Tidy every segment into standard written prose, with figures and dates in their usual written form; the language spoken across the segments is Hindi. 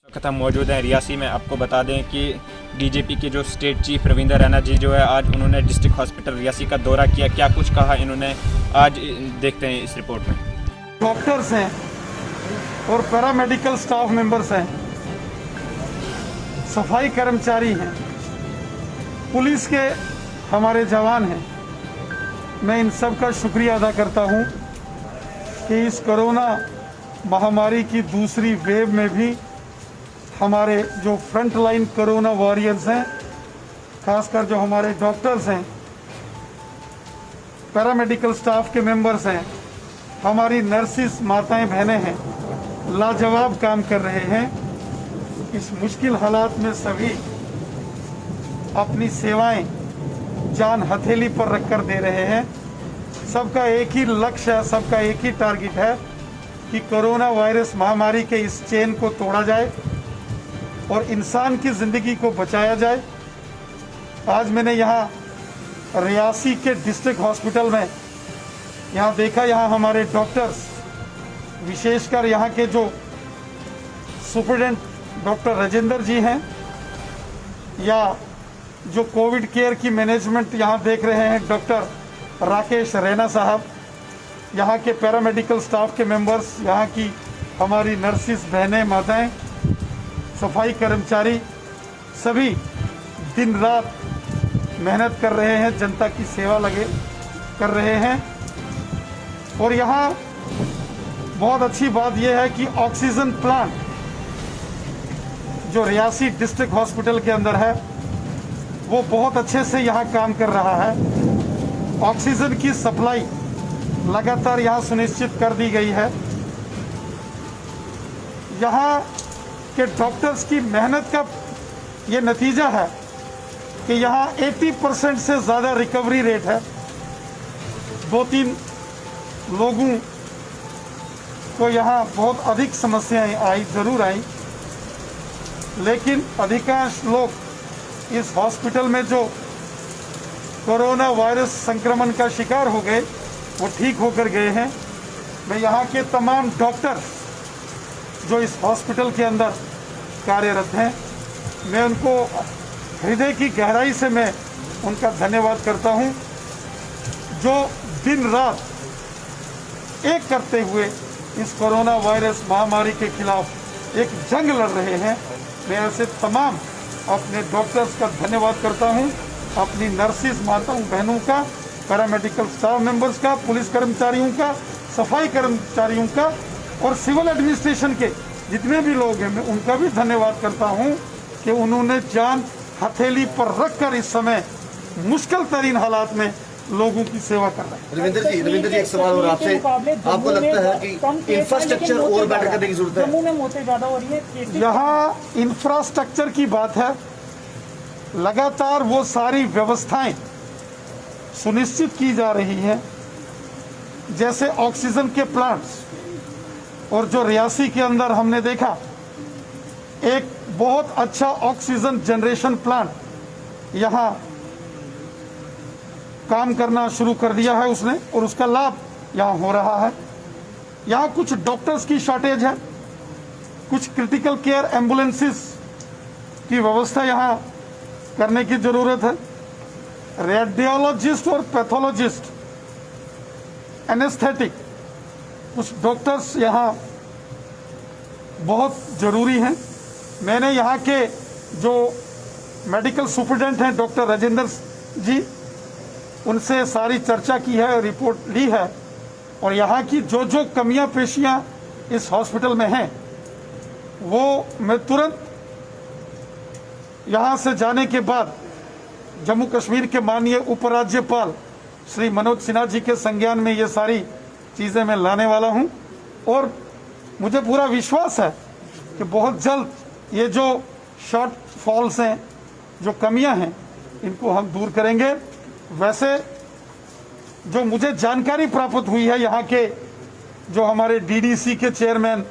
खत्म मौजूद है रियासी में। आपको बता दें कि डीजीपी के जो स्टेट चीफ रविंदर रैना जी जो है आज उन्होंने डिस्ट्रिक्ट हॉस्पिटल रियासी का दौरा किया। क्या कुछ कहा इन्होंने, आज देखते हैं इस रिपोर्ट में। डॉक्टर्स हैं और पैरामेडिकल स्टाफ मेंबर्स हैं, सफाई कर्मचारी हैं, पुलिस के हमारे जवान हैं। मैं इन सब का शुक्रिया अदा करता हूं कि इस कोरोना महामारी की दूसरी वेव में भी हमारे जो फ्रंट लाइन कोरोना वॉरियर्स हैं, खासकर जो हमारे डॉक्टर्स हैं, पैरामेडिकल स्टाफ के मेंबर्स हैं, हमारी नर्सिस माताएं बहनें हैं, लाजवाब काम कर रहे हैं। इस मुश्किल हालात में सभी अपनी सेवाएं जान हथेली पर रखकर दे रहे हैं। सबका एक ही लक्ष्य है, सबका एक ही टारगेट है कि कोरोना वायरस महामारी के इस चेन को तोड़ा जाए और इंसान की ज़िंदगी को बचाया जाए। आज मैंने यहाँ रियासी के डिस्ट्रिक्ट हॉस्पिटल में यहाँ देखा, यहाँ हमारे डॉक्टर्स, विशेषकर यहाँ के जो सुपरिटेंडेंट डॉक्टर राजेंद्र जी हैं, या जो कोविड केयर की मैनेजमेंट यहाँ देख रहे हैं डॉक्टर राकेश रैना साहब, यहाँ के पैरामेडिकल स्टाफ के मेंबर्स, यहाँ की हमारी नर्सिस बहनें माताएं, सफाई कर्मचारी, सभी दिन रात मेहनत कर रहे हैं, जनता की सेवा लगे कर रहे हैं। और यहाँ बहुत अच्छी बात यह है कि ऑक्सीजन प्लांट जो रियासी डिस्ट्रिक्ट हॉस्पिटल के अंदर है वो बहुत अच्छे से यहाँ काम कर रहा है। ऑक्सीजन की सप्लाई लगातार यहाँ सुनिश्चित कर दी गई है। यहाँ के डॉक्टर्स की मेहनत का ये नतीजा है कि यहाँ 80% से ज़्यादा रिकवरी रेट है। 2-3 लोगों को यहाँ बहुत अधिक समस्याएं आई, ज़रूर आई, लेकिन अधिकांश लोग इस हॉस्पिटल में जो कोरोना वायरस संक्रमण का शिकार हो गए वो ठीक होकर गए हैं। मैं यहाँ के तमाम डॉक्टर जो इस हॉस्पिटल के अंदर कार्यरत हैं, मैं उनको हृदय की गहराई से मैं उनका धन्यवाद करता हूँ, जो दिन रात एक करते हुए इस कोरोना वायरस महामारी के खिलाफ एक जंग लड़ रहे हैं। मैं ऐसे तमाम अपने डॉक्टर्स का धन्यवाद करता हूँ, अपनी नर्सिस माताओं बहनों का, पैरामेडिकल स्टाफ मेंबर्स का, पुलिस कर्मचारियों का, सफाई कर्मचारियों का और सिविल एडमिनिस्ट्रेशन के जितने भी लोग हैं, मैं उनका भी धन्यवाद करता हूं कि उन्होंने जान हथेली पर रखकर इस समय मुश्किल तरीन हालात में लोगों की सेवा कर रहे हैं। रविंद्र जी एक सवाल और आपसे, आपको लगता है कि इंफ्रास्ट्रक्चर और बेटर करने की जरूरत है? जम्मू में मौतें ज्यादा हो रही है। यहाँ इंफ्रास्ट्रक्चर की बात है, लगातार वो सारी व्यवस्थाएं सुनिश्चित की जा रही हैं, जैसे ऑक्सीजन के प्लांट्स, और जो रियासी के अंदर हमने देखा एक बहुत अच्छा ऑक्सीजन जनरेशन प्लांट यहाँ काम करना शुरू कर दिया है उसने, और उसका लाभ यहाँ हो रहा है। यहाँ कुछ डॉक्टर्स की शॉर्टेज है, कुछ क्रिटिकल केयर एम्बुलेंसेस की व्यवस्था यहाँ करने की ज़रूरत है। रेडियोलॉजिस्ट और पैथोलॉजिस्ट, एनेस्थेटिक, कुछ डॉक्टर्स यहाँ बहुत ज़रूरी हैं। मैंने यहाँ के जो मेडिकल सुपरिटेंडेंट हैं डॉक्टर राजेंद्र जी, उनसे सारी चर्चा की है, रिपोर्ट ली है, और यहाँ की जो जो कमियां पेशियां इस हॉस्पिटल में हैं वो मैं तुरंत यहाँ से जाने के बाद जम्मू कश्मीर के माननीय उपराज्यपाल श्री मनोज सिन्हा जी के संज्ञान में ये सारी चीज़ें मैं लाने वाला हूँ। और मुझे पूरा विश्वास है कि बहुत जल्द ये जो शॉर्ट फॉल्स हैं, जो कमियां हैं, इनको हम दूर करेंगे। वैसे जो मुझे जानकारी प्राप्त हुई है, यहाँ के जो हमारे डीडीसी के चेयरमैन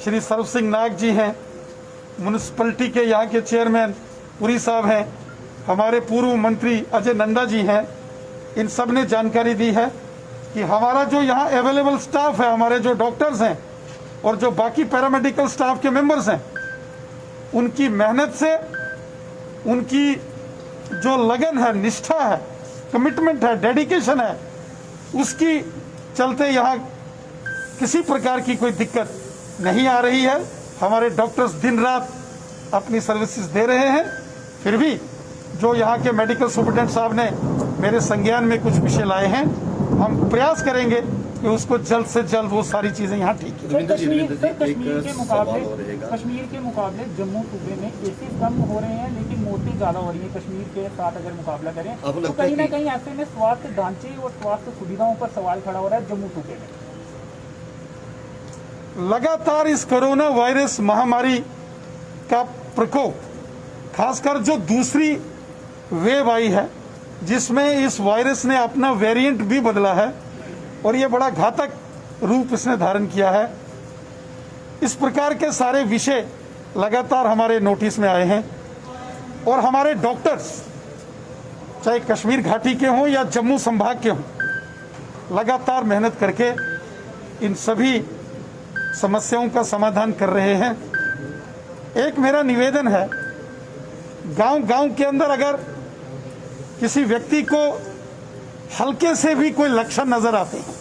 श्री सर्व सिंह नाग जी हैं, म्यूनिसिपलिटी के यहाँ के चेयरमैन पुरी साहब हैं, हमारे पूर्व मंत्री अजय नंदा जी हैं, इन सब ने जानकारी दी है कि हमारा जो यहाँ अवेलेबल स्टाफ है, हमारे जो डॉक्टर्स हैं और जो बाकी पैरामेडिकल स्टाफ के मेंबर्स हैं, उनकी मेहनत से, उनकी जो लगन है, निष्ठा है, कमिटमेंट है, डेडिकेशन है, उसकी चलते यहाँ किसी प्रकार की कोई दिक्कत नहीं आ रही है। हमारे डॉक्टर्स दिन रात अपनी सर्विसेज दे रहे हैं। फिर भी जो यहाँ के मेडिकल सुपरिटेंडेंट साहब ने मेरे संज्ञान में कुछ विषय लाए हैं, हम प्रयास करेंगे कि उसको जल्द से जल्द वो सारी चीजें यहाँ ठीक की जाए। कश्मीर के मुकाबले जम्मू सूबे में केसेस कम हो रहे हैं, लेकिन मौतें ज्यादा हो रही है कश्मीर के साथ अगर मुकाबला करें, तो कहीं ना कहीं ऐसे में स्वास्थ्य ढांचे और स्वास्थ्य सुविधाओं पर सवाल खड़ा हो रहा है जम्मू सूबे में। लगातार इस कोरोना वायरस महामारी का प्रकोप, खासकर जो दूसरी वेव आई है, जिसमें इस वायरस ने अपना वेरिएंट भी बदला है और ये बड़ा घातक रूप इसने धारण किया है। इस प्रकार के सारे विषय लगातार हमारे नोटिस में आए हैं और हमारे डॉक्टर्स, चाहे कश्मीर घाटी के हों या जम्मू संभाग के हों, लगातार मेहनत करके इन सभी समस्याओं का समाधान कर रहे हैं। एक मेरा निवेदन है, गांव-गांव के अंदर अगर किसी व्यक्ति को हल्के से भी कोई लक्षण नजर आते हैं,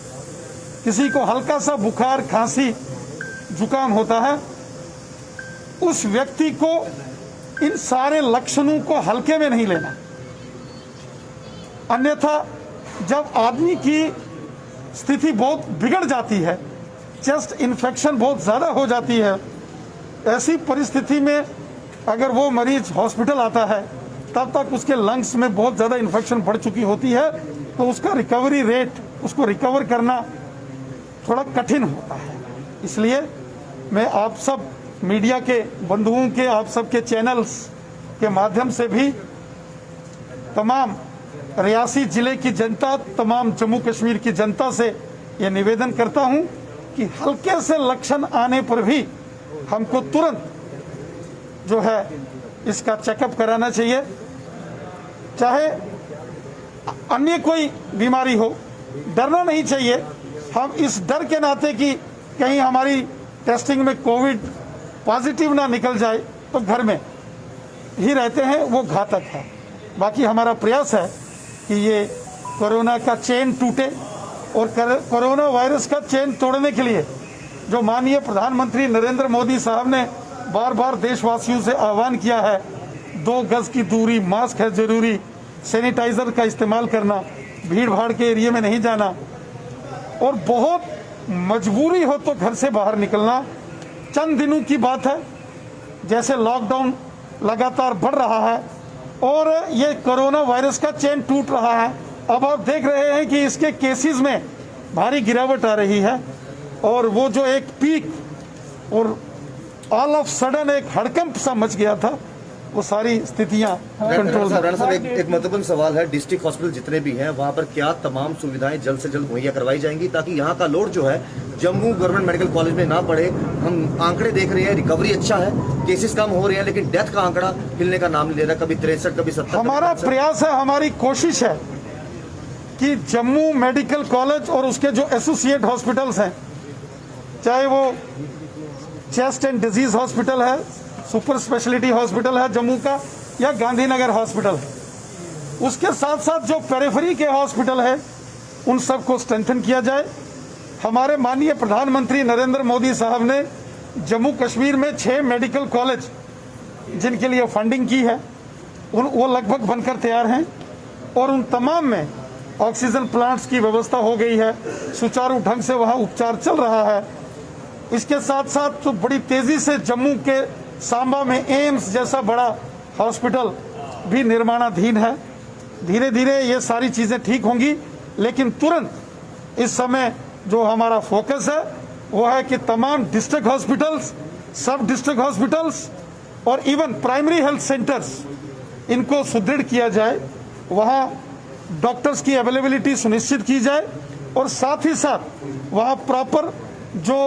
किसी को हल्का सा बुखार, खांसी, जुकाम होता है, उस व्यक्ति को इन सारे लक्षणों को हल्के में नहीं लेना। अन्यथा जब आदमी की स्थिति बहुत बिगड़ जाती है, चेस्ट इन्फेक्शन बहुत ज़्यादा हो जाती है, ऐसी परिस्थिति में अगर वो मरीज हॉस्पिटल आता है, तब तक उसके लंग्स में बहुत ज़्यादा इन्फेक्शन बढ़ चुकी होती है, तो उसका रिकवरी रेट, उसको रिकवर करना थोड़ा कठिन होता है। इसलिए मैं आप सब मीडिया के बंधुओं के, आप सब के चैनल्स के माध्यम से भी तमाम रियासी जिले की जनता, तमाम जम्मू कश्मीर की जनता से ये निवेदन करता हूं कि हल्के से लक्षण आने पर भी हमको तुरंत जो है इसका चेकअप कराना चाहिए। चाहे अन्य कोई बीमारी हो, डरना नहीं चाहिए। हम इस डर के नाते कि कहीं हमारी टेस्टिंग में कोविड पॉजिटिव ना निकल जाए, तो घर में ही रहते हैं, वो घातक है। बाकी हमारा प्रयास है कि ये कोरोना का चेन टूटे और कोरोना वायरस का चेन तोड़ने के लिए जो माननीय प्रधानमंत्री नरेंद्र मोदी साहब ने बार बार देशवासियों से आह्वान किया है, 2 गज की दूरी, मास्क है जरूरी, सैनिटाइजर का इस्तेमाल करना, भीड़ भाड़ के एरिया में नहीं जाना और बहुत मजबूरी हो तो घर से बाहर निकलना। चंद दिनों की बात है, जैसे लॉकडाउन लगातार बढ़ रहा है और ये कोरोना वायरस का चेन टूट रहा है। अब आप देख रहे हैं कि इसके केसेस में भारी गिरावट आ रही है और वो जो एक पीक और ऑल ऑफ सडन एक हड़कंप सा मच गया था, वो सारी स्थितियां कंट्रोल। राणा साहब, एक महत्वपूर्ण सवाल है, डिस्ट्रिक्ट हॉस्पिटल जितने भी हैं वहां पर क्या तमाम सुविधाएं जल्द से जल्द मुहैया करवाई जाएंगी, ताकि यहाँ का लोड जो है जम्मू गवर्नमेंट मेडिकल कॉलेज में ना पड़े। हम आंकड़े देख रहे हैं, रिकवरी अच्छा है, केसेस कम हो रहे हैं, लेकिन डेथ का आंकड़ा हिलने का नाम नहीं ले रहा, कभी 63, कभी 70। हमारा प्रयास है, हमारी कोशिश है कि जम्मू मेडिकल कॉलेज और उसके जो एसोसिएट हॉस्पिटल्स हैं, चाहे वो चेस्ट एंड डिजीज हॉस्पिटल है, सुपर स्पेशलिटी हॉस्पिटल है जम्मू का, या गांधीनगर हॉस्पिटल है, उसके साथ साथ जो पेरिफेरी के हॉस्पिटल है उन सबको स्ट्रेंथन किया जाए। हमारे माननीय प्रधानमंत्री नरेंद्र मोदी साहब ने जम्मू कश्मीर में 6 मेडिकल कॉलेज जिनके लिए फंडिंग की है, वो लगभग बनकर तैयार हैं और उन तमाम में ऑक्सीजन प्लांट्स की व्यवस्था हो गई है, सुचारू ढंग से वहाँ उपचार चल रहा है। इसके साथ साथ तो बड़ी तेजी से जम्मू के सांबा में एम्स जैसा बड़ा हॉस्पिटल भी निर्माणाधीन है। धीरे धीरे ये सारी चीज़ें ठीक होंगी, लेकिन तुरंत इस समय जो हमारा फोकस है वो है कि तमाम डिस्ट्रिक्ट हॉस्पिटल्स, सब डिस्ट्रिक्ट हॉस्पिटल्स और इवन प्राइमरी हेल्थ सेंटर्स, इनको सुदृढ़ किया जाए, वहाँ डॉक्टर्स की अवेलेबिलिटी सुनिश्चित की जाए और साथ ही साथ वहाँ प्रॉपर जो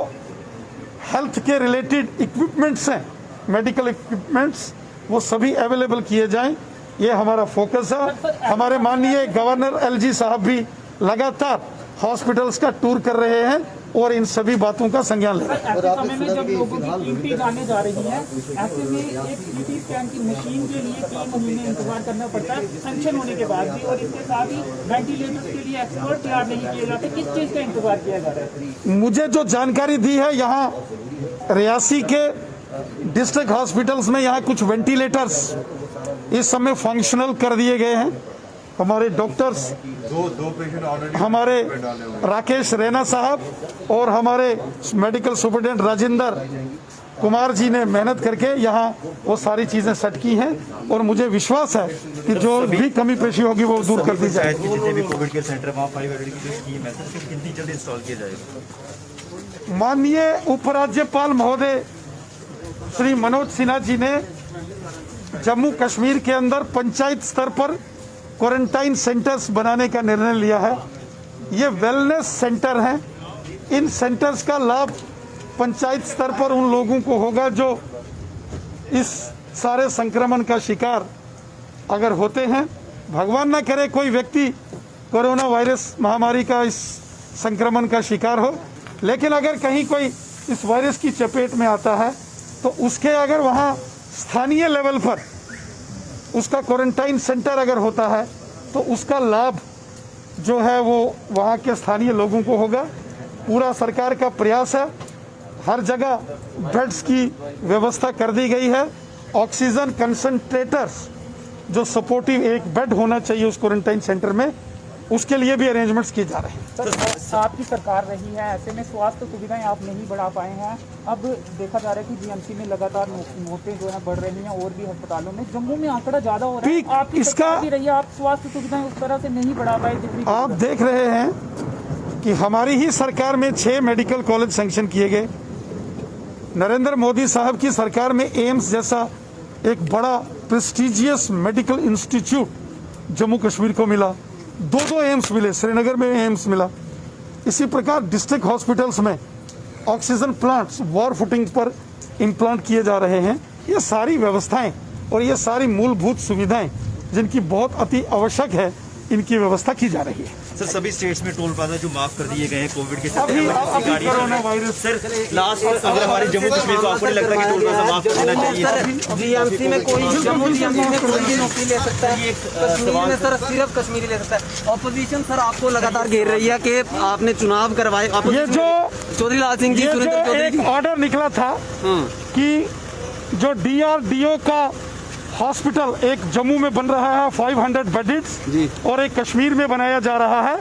हेल्थ के रिलेटेड इक्विपमेंट्स हैं, मेडिकल इक्विपमेंट्स, वो सभी अवेलेबल किए जाएं। ये हमारा फोकस है। हमारे माननीय गवर्नर एलजी साहब भी लगातार हॉस्पिटल्स का टूर कर रहे हैं और इन सभी बातों का संज्ञान लेगा। ऐसे समय में जब लोगों की कीमती जाने जा रही हैं, ऐसे में एक सीटी स्कैन की मशीन के लिए 3 महीने इंतजार करना पड़ता है सैंक्शन होने के बाद भी, और इसके साथ ही वेंटिलेटर्स के लिए एक्सपर्ट तैयार नहीं किए जाते। किस चीज़ का इंतजार किया जा रहा है? मुझे जो जानकारी दी है, यहाँ रियासी के डिस्ट्रिक्ट हॉस्पिटल्स में यहाँ कुछ वेंटिलेटर्स इस समय फंक्शनल कर दिए गए हैं। हमारे डॉक्टर्स हमारे राकेश रैना साहब और हमारे मेडिकल सुपरिटेंडेंट राजेंद्र कुमार जी ने मेहनत करके यहाँ वो सारी चीजें सेट की हैं, और मुझे विश्वास है कि जो भी कमी पेशी होगी वो दूर कर दी जाएगी। जितने भी कोविड केयर सेंटर वहाँ 5 बेड की जो स्कीम है सर, कितनी जल्दी इंस्टॉल किया जाएगा? माननीय उपराज्यपाल महोदय श्री मनोज सिन्हा जी ने जम्मू कश्मीर के अंदर पंचायत स्तर पर क्वारंटाइन सेंटर्स बनाने का निर्णय लिया है। ये वेलनेस सेंटर हैं। इन सेंटर्स का लाभ पंचायत स्तर पर उन लोगों को होगा जो इस सारे संक्रमण का शिकार अगर होते हैं। भगवान ना करे कोई व्यक्ति कोरोना वायरस महामारी का इस संक्रमण का शिकार हो, लेकिन अगर कहीं कोई इस वायरस की चपेट में आता है तो उसके अगर वहाँ स्थानीय लेवल पर उसका क्वारंटाइन सेंटर अगर होता है तो उसका लाभ जो है वो वहाँ के स्थानीय लोगों को होगा। पूरा सरकार का प्रयास है, हर जगह बेड्स की व्यवस्था कर दी गई है। ऑक्सीजन कंसंट्रेटर्स जो सपोर्टिव एक बेड होना चाहिए उस क्वारंटाइन सेंटर में, उसके लिए भी अरेंजमेंट्स किए जा रहे हैं। सर, आपकी सरकार रही है, ऐसे में स्वास्थ्य सुविधाएं आप नहीं बढ़ा पाए हैं। अब देखा जा रहा है कि जीएमसी में लगातार मौतें जो है बढ़ रही हैं, और भी अस्पतालों में। जम्मू में आंकड़ा ज्यादा हो रहा है, आपकी सरकार भी रही है, आप स्वास्थ्य सुविधाएं उस तरह से नहीं बढ़ा पाए जितनी। आप देख रहे हैं कि हमारी ही सरकार में 6 मेडिकल कॉलेज सैंक्शन किए गए। नरेंद्र मोदी साहब की सरकार में एम्स जैसा एक बड़ा prestigious medical institute Jammu Kashmir को मिला। 2 एम्स मिले, श्रीनगर में एम्स मिला। इसी प्रकार डिस्ट्रिक्ट हॉस्पिटल्स में ऑक्सीजन प्लांट्स वॉर फुटिंग पर इम्प्लांट किए जा रहे हैं। ये सारी व्यवस्थाएं और ये सारी मूलभूत सुविधाएं जिनकी बहुत अति आवश्यक है, इनकी व्यवस्था की जा रही है। सर, सभी स्टेट्स में टोल प्लाजा जो माफ कर दिए गए हैं कोविड के अभी कोरोना वायरस सर लास्ट अगर हमारे जम्मू कश्मीर को आपको नहीं लगता कि टोल प्लाजा माफ कर देना चाहिए? जीएमसी में कोई जम्मू जीएमसी में कोई भी नौकरी ले सकता है, कश्मीर में सर सिर्फ कश्मीरी ले सकता है। ऑपोजिशन सर आपको लगातार घेर रही है कि आपने चुनाव करवाए। ये जो चौधरी लाल सिंह जी, एक ऑर्डर निकला था कि जो DRDO का हॉस्पिटल एक जम्मू में बन रहा है 500 बेड्स और एक कश्मीर में बनाया जा रहा है,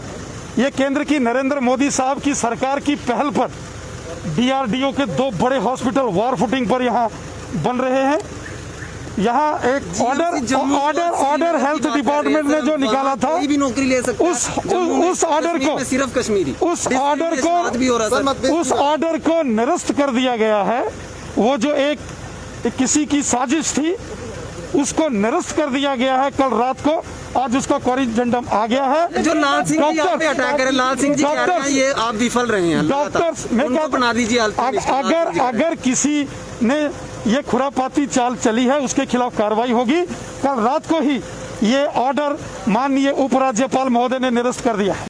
ये केंद्र की नरेंद्र मोदी साहब की सरकार की पहल पर DRDO के 2 बड़े हॉस्पिटल वॉर फुटिंग पर यहाँ बन रहे हैं। यहाँ एक ऑर्डर हेल्थ डिपार्टमेंट ने जो निकाला था, कोई भी नौकरी ले सकता है। उस ऑर्डर को सिर्फ कश्मीरी, उस ऑर्डर को निरस्त कर दिया गया है। वो जो एक किसी की साजिश थी उसको निरस्त कर दिया गया है कल रात को। आज उसका कोरिजेंडम आ गया है। जो लाल सिंह जी आप पे अटैक करें, लाल सिंह जी कह रहे हैं ये आप विफल रहे हैं। डॉक्टर्स उनको बना दीजिए। अगर किसी ने ये खुरापाती चाल चली है उसके खिलाफ कार्रवाई होगी। कल रात को ही ये ऑर्डर माननीय उपराज्यपाल महोदय ने निरस्त कर दिया है।